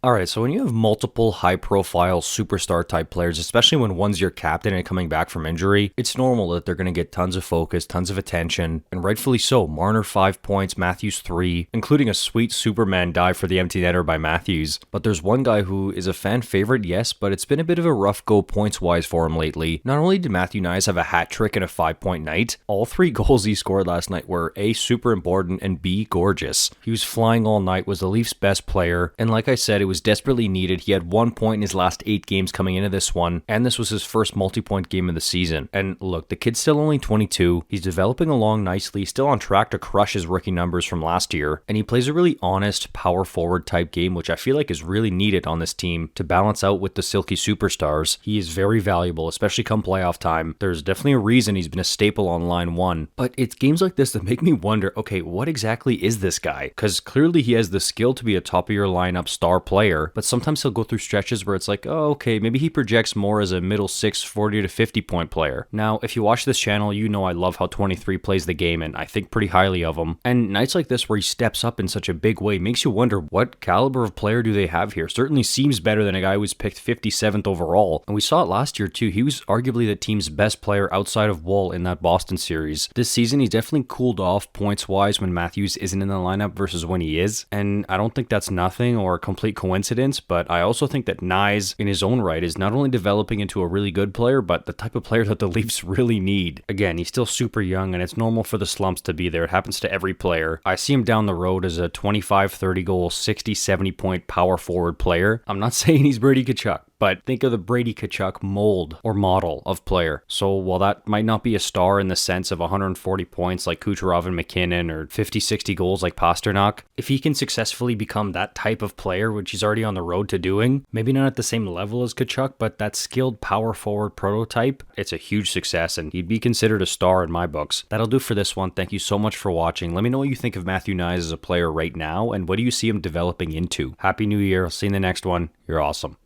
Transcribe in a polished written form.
Alright, so when you have multiple high-profile superstar-type players, especially when one's your captain and coming back from injury, it's normal that they're going to get tons of focus, tons of attention, and rightfully so. Marner 5 points, Matthews 3, including a sweet Superman dive for the empty netter by Matthews. But there's one guy who is a fan favorite, yes, but it's been a bit of a rough go points-wise for him lately. Not only did Matthew Knies have a hat trick and a 5-point night, all 3 goals he scored last night were A, super important, and B, gorgeous. He was flying all night, was the Leafs' best player, and like I said, it was desperately needed. He had 1 point in his last 8 games coming into this one, and this was his first multi-point game of the season. And look, the kid's still only 22. He's developing along nicely, still on track to crush his rookie numbers from last year, and he plays a really honest, power forward type game, which I feel like is really needed on this team to balance out with the silky superstars. He is very valuable, especially come playoff time. There's definitely a reason he's been a staple on line 1, but it's games like this that make me wonder, okay, what exactly is this guy? Because clearly he has the skill to be a top of your lineup star player, but sometimes he'll go through stretches where it's like, oh, okay, maybe he projects more as a middle 6, 40 to 50 point player. Now, if you watch this channel, you know I love how 23 plays the game, and I think pretty highly of him. And nights like this where he steps up in such a big way makes you wonder, what caliber of player do they have here? Certainly seems better than a guy who was picked 57th overall. And we saw it last year too. He was arguably the team's best player outside of Woll in that Boston series. This season, he's definitely cooled off points-wise when Matthews isn't in the lineup versus when he is. And I don't think that's nothing or a complete coincidence, but I also think that Knies, in his own right, is not only developing into a really good player, but the type of player that the Leafs really need. Again, he's still super young, and it's normal for the slumps to be there. It happens to every player. I see him down the road as a 25, 30 goal, 60, 70 point power forward player. I'm not saying he's Brady Tkachuk, but think of the Brady Tkachuk mold or model of player. So while that might not be a star in the sense of 140 points like Kucherov and McKinnon or 50, 60 goals like Pasternak, if he can successfully become that type of player, which he's already on the road to doing, maybe not at the same level as Tkachuk, but that skilled power forward prototype, it's a huge success and he'd be considered a star in my books. That'll do for this one. Thank you so much for watching. Let me know what you think of Matthew Knies as a player right now, and what do you see him developing into? Happy New Year. I'll see you in the next one. You're awesome.